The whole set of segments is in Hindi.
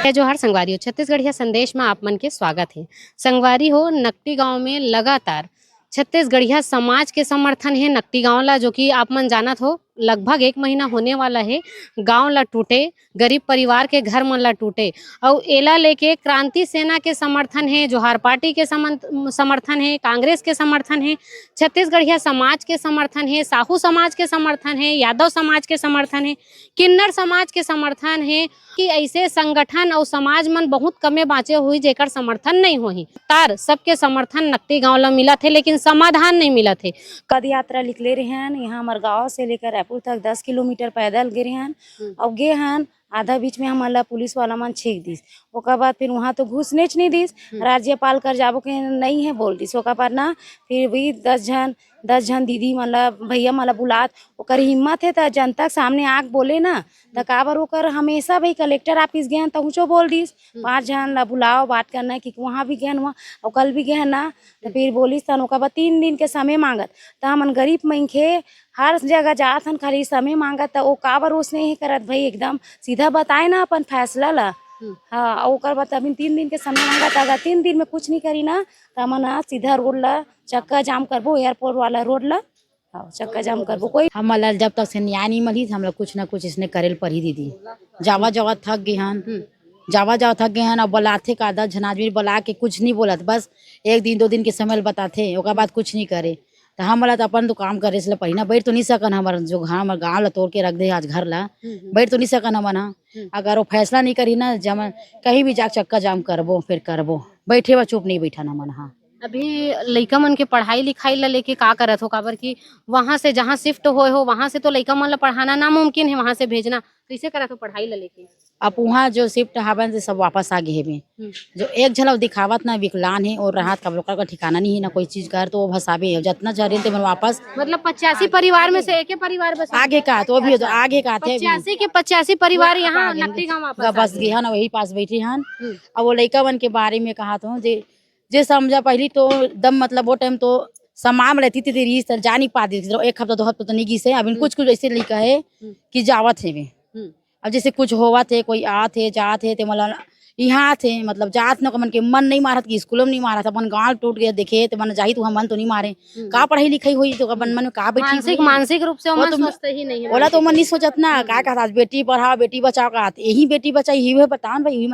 जोहार संगवारी हो। छत्तीसगढ़िया संदेश में आप मन के स्वागत है। संगवारी हो, नकटी गांव में लगातार छत्तीसगढ़िया समाज के समर्थन है नकटी गांव ला, जो कि आप मन जानत हो लगभग 1 महीना होने वाला है गांव ला टूटे, गरीब परिवार के घर मन ला टूटे और एला लेके क्रांति सेना के समर्थन है, जोहार पार्टी के समर्थन है, कांग्रेस के समर्थन है, छत्तीसगढ़िया समाज के समर्थन है, साहू समाज के समर्थन है, यादव समाज के समर्थन है, किन्नर समाज के समर्थन है कि ऐसे संगठन और समाज मन बहुत कमे बाँचे हुई जेकर समर्थन नहीं होही। तार सबके समर्थन नकटी गांव ला मिला थे, लेकिन समाधान नहीं मिला थे। पद यात्रा निकले रहे हैं यहाँ हमारे गाँव से लेकर रायपुर तक 10 किलोमीटर पैदल गे हैं और गे हैं। आधा बीच में हमारा पुलिस वाला मन छेक दिस, ओकर बाद फिर वहाँ तो घुस नहीं दिस, राज्यपाल कर जाबो के नहीं है बोल दिस। ओकर बाद ना फिर भी 10 जन दीदी मला भैया मला बुलात, ओकर हिम्मत है तो जनता के सामने आग बोले ना तो काबर ओकर हमेशा भाई कलेक्टर ऑफिस गए तो ऊँचो बोल दिस 5 जन ला बुलाओ बात करना है कि वहाँ भी गए वहाँ और कल भी गए ना तो फिर बोलिस तन। ओकर बाद 3 दिन के समय मांगत तो हमन गरीब मनखे हर जगह जात हन, खाली समय मांगत तो वो काबर उसने ही करत भाई एकदम सीधा बताए ना अपन फैसला ला। हाँ, ओकर बाद अभी 3 दिन के समय मांगत, अगर 3 दिन में कुछ नहीं करी ना तो हमन सीधा रोड ला चक्का जाम करबो, एयरपोर्ट वाला रोड ला चक्का जाम करबो। कोई हमला जब तक से न्याय नहीं मिली हम लोग कुछ ना कुछ इसने करेल पर ही दीदी। जावा थक गए हन, जावा थक गए हन और बुलाते का 10 जन आदमी बुला के कुछ नहीं बोलत, बस 1 दिन 2 दिन के समय बताते, ओकर बाद कुछ नहीं करे। तो हम तो अपन तो काम करे इसलिए पहिना बैठ तो नहीं सकन, हमारे जो हमारे गाँव ला तोड़ के रख दे आज घर ला, बैठ तो नहीं सकन हमन। अगर वो फैसला नहीं करी ना जब कहीं भी जाके चक्का जाम करबो फिर करबो, बैठे व चुप नहीं बैठा हमन। हाँ, अभी लइका मन के पढ़ाई लिखाई ला लेके का करत हो, काबर कि वहाँ से जहाँ शिफ्ट होए हो वहाँ से तो लइका मन ला पढ़ाना नामुमकिन है, वहाँ से भेजना कैसे करत हो पढ़ाई ला लेके? अब वहाँ जो शिफ्ट हवन से सब वापस आ गए हैं। जो एक झलक दिखावत ना विकलांग है और राहत का ठिकाना नहीं है ना कोई चीज कर, तो वो भसावे जितना जरिए थे वापस। मतलब 85 परिवार में से एक ही परिवार बस आगे का तो भी तो आगे का थे 85 के 85 परिवार यहाँ नकटी गाँव वापस बस गए हन, वही पास बैठे हन। अब वो लड़का मन के बारे में कहा तो जे समझा पहली तो दम मतलब वो टाइम तो समाम रहती थी तेरी जा नहीं पाती थी, 1 हफ्ता 2 हफ्ता तो नहीं गई से। अब कुछ ऐसे लिखा है कि जावत है वे। अब जैसे कुछ होवा थे, कोई आते जाते थे मतलब यहाँ थे मतलब जात न मन के मन नहीं मारत कि स्कूलों में नहीं मारा था, अपन गाँव टूट गया देखे तो मन जाही तो हम मन तो नहीं मारे का पढ़ाई लिखाई हुई तो अपन मन में का बैठी मानसिक रूप से सोचते ही नहीं है। बोला तो मन नहीं सोचत ना का कहा बेटी पढ़ाओ बेटी बचाओ का, यही बेटी बचाई ही बताओ भाई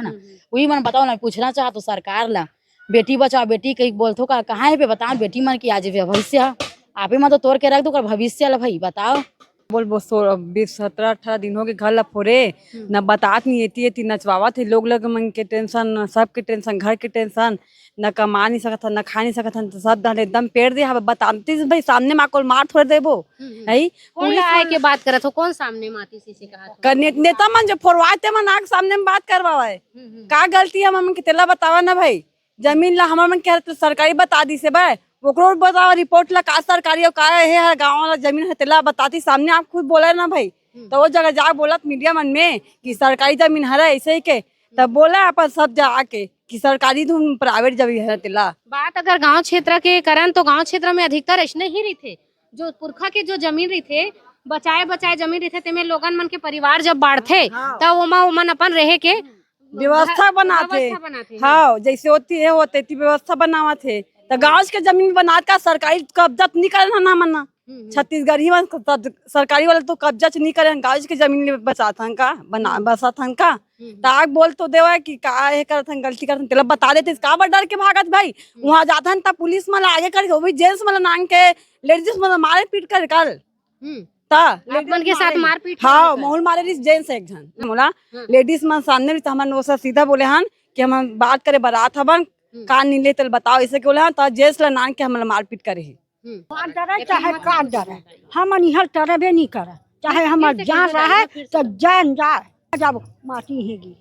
वही मन बताओ ना। पूछना चाह तो सरकार ला बेटी बचाओ बेटी कहीं बोलते का कहाँ है पे बताओ, बेटी मन की आज भविष्य आपे मन तो तोड़ के रख दो कर भविष्य ला भाई बताओ। बोल 17-18 दिन हो गए घर ला फोरे न बतात नहीं एती नचवावत है लोग मन के टेंशन, सबके टेंशन, घर के टेंशन, न कमा नहीं सकत न खा नहीं सकत तो सब दल एकदम पेड़ दे बताती भाई सामने माँ को मार थोड़ देबो है। कौन आए के बात करत हो, कौन सामने माती सी कहा नेता मन जो फोरवाते मन आग सामने में बात करवाए का गलती है मन के तेला बतावा ना भाई। जमीन ला हमार मन के सरकारी बता दी से भाई ओकरो बताओ रिपोर्ट ला का सरकारी और का है गाँव वाला जमीन है तेला बताती सामने आप खुद बोला ना भाई। तो वो जगह जा बोलत मीडिया मन में कि सरकारी जमीन है ऐसे ही के तब बोला अपन सब जाके कि सरकारी तुम प्राइवेट जमीन है तेला। बात अगर गांव क्षेत्र के करन तो गांव क्षेत्र में अधिकतर ऐसने ही रही थे, जो पुरखा के जो जमीन रही थे बचाए जमीन रही थे तेमें लोगन मन के परिवार जब बाढ़ते तब ओमन अपन रहे के व्यवस्था बनाते। हाँ, जैसे होती है होते व्यवस्था बनावा थे तो गाँव के जमीन बना का सरकारी कब्जा नहीं करे ना मना। छत्तीसगढ़ी में सरकारी वाले तो कब्जा नहीं करे, गाँव के जमीन बचा था का बना बसा था का ताक बोल तो देवा कि का है करत हन गलती करत तेला बता देते का डर के भागत भाई। वहाँ जाता हन तब पुलिस मन आगे कर वो भी जेंट्स मन नांग के लेडीज मन मारे पीट कर कल मन के साथ मारपीट। हाँ, माहौल मारे जेंट्स एक जन बोला लेडीज मन सामने भी हमन वो सीधा बोले हन कि हम बात करे बारात हवन कान नहीं ले तल बताओ ऐसे बोले हन तो जेंट्स ला नांग के हमन मारपीट करे है। चाहे का डर है हम यहाँ तरबे नहीं करे, चाहे हम जान रहे तो जान जाए जब माटी हेगी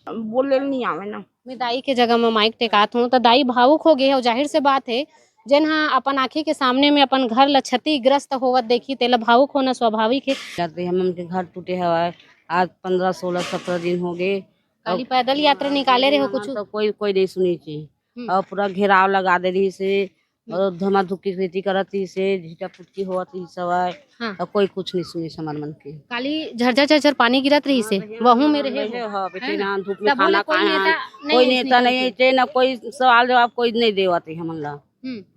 बोले नहीं आवे ना। मैं दाई के जगह में माइक टेकात हूँ तो दाई भावुक हो गए हो, जाहिर से बात है जन हाँ अपन आँखी के सामने में अपन घर ला क्षतिग्रस्त होवत देखी तेला भावुक होना स्वाभाविक है। हम के घर टूटे है आज 15, 16, 17 दिन हो गए। खाली पैदल यात्रा निकाले रहे हो कुछ तो कोई नहीं सुनी चाहिए और पूरा घेराव लगा दे रही से और धमाधुक की खेती करती से झीटा पुटकी होती सवाय हाँ। और कोई कुछ नहीं सुनी हमार मन के खाली झरझर झरझर पानी गिरत रही से वहू में रहे हो। हाँ बेटे हैं? ना धूप में तब बोले खाना कोई खाए नेता कोई नहीं नेता नहीं थे ना कोई सवाल जवाब कोई नहीं देवाते हमन ला।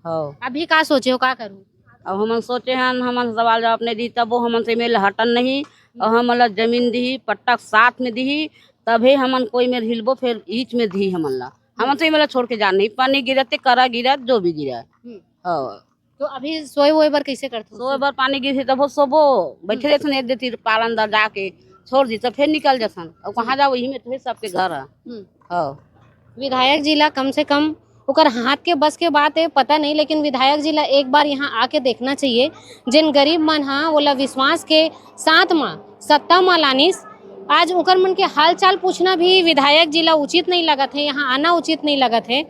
हाँ अभी का सोचे हो का करूं? अब हमन सोचे हैं हमन सवाल जवाब नहीं दी तब वो हमन से मेल हटन नहीं और हमन ला जमीन दी पट्टा साथ में दी तभी हमन कोई में हिलबो फिर ईच में दी हमन ला हमन से मेला छोड़ के जान नहीं पानी गिरते करा गिरा जो भी गिरा। हाँ तो अभी सोए वोए बार कैसे करते हो? सो बार पानी गिर तब वो सोबो बैठे रहते एक देती पाल अंदर जाके छोड़ दी तब फिर निकल जासन और कहाँ जाओ वही में तो सबके घर है। हाँ विधायक जिला कम से कम ओकर हाथ के बस के बात है पता नहीं, लेकिन विधायक जिला एक बार यहाँ आके देखना चाहिए। जिन गरीब मन हाँ ओला विश्वास के साथ माँ सत्ता माँ लानिस, आज ओकर मन के हाल चाल पूछना भी विधायक जिला उचित नहीं लगत है, यहाँ आना उचित नहीं लगत है।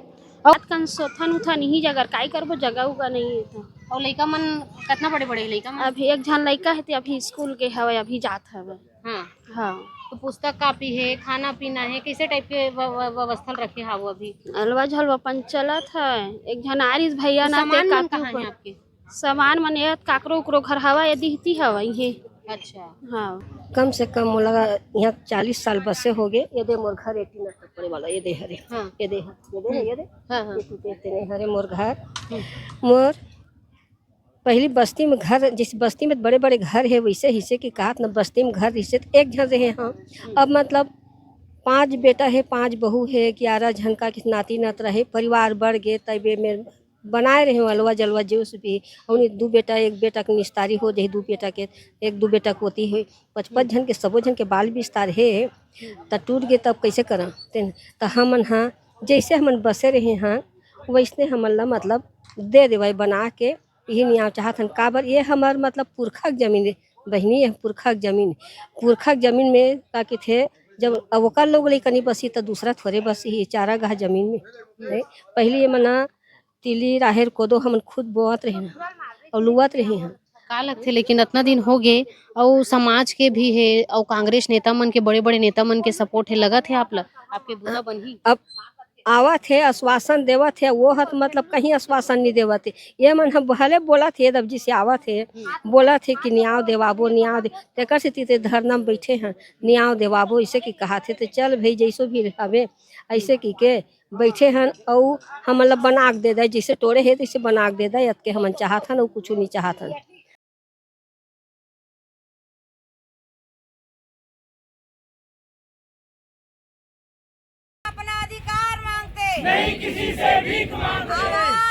और कन सोथन उथन ही जगह काई करबो जगह उगा नहीं है। और लइका मन कितना बड़े बड़े लइका मन? अभी एक झन लड़का है अभी स्कूल के हवे अभी जात हवे। हाँ हाँ तो पुस्तक कापी है, खाना पीना है, कैसे टाइप के व्यवस्था रखे हाव अभी? अलवा झलवा पन चलत है। एक झन आरिस भैया ना सामान मन कापी कहाँ है ऊपर आपके? सामान मन ये काकरो उकरो घर हवा ये दिखती हवा ये। अच्छा हाँ कम से कम मोला यहाँ 40 साल बसे हो गए। ये दे मोर घर 18 तक पड़े वाला ये दे हरे हाँ ये दे ये दे हाँ हाँ ये टूटे इतने हरे मोर घर। मोर पहली बस्ती में घर जिस बस्ती में बड़े बड़े घर है वैसे हिस्से की कहत न बस्ती में घर हिस्से तो एक झन रहे। हाँ अब मतलब 5 बेटा है 5 बहू है 11 झन का किस नाती नत रहे परिवार बढ़ गए तबे में बनाए रहे अलवा जलवा जोश भी। और 2 बेटा 1 बेटा के निस्तारी हो जाए 2 बेटा के 1-2 बेटा को होती है 55 झन के सबो झन के बाल विस्तार है तो टूट गए तब कैसे करा तो हमन हाँ जैसे हमन बसे रहे हाँ वैसने हमन ला मतलब दे देवाई बना के यही नहीं चाहत हन काबर ये हमार मतलब पुरखा जमीन है बहनी है पुरखा जमीन में ताकि थे जब अवका लोग लेकनी बसी तो दूसरा थोड़े बसी ही चारा गाह जमीन में पहले ये मना तिली राहेर कोदो हमन खुद बोअत रहे और लुआत रहे हैं। का लगथे लेकिन इतना दिन हो गए और समाज के भी है और कांग्रेस नेता मन के बड़े बड़े नेता मन के सपोर्ट है लगत है आप आपके बुरा बनी अब आवत है आश्वासन देवत है वो हत मतलब कहीं आश्वासन नहीं देवत है। ये मन हम भले बोला थे जब जिसे आवत है बोला थे कि न्याय देवाबो न्याय दे तेकर से तीते धरना में बैठे हैं न्याय देवाबो इसे की कहा थे तो चल भाई जैसो भी हवे ऐसे की के बैठे हैं और हम मतलब बना दे दे जैसे तोड़े है तैसे बना दे दे यत के हम चाहत हन और कुछ नहीं चाहत हन। अपना अधिकार मांगते नहीं किसी से भीख मांगते।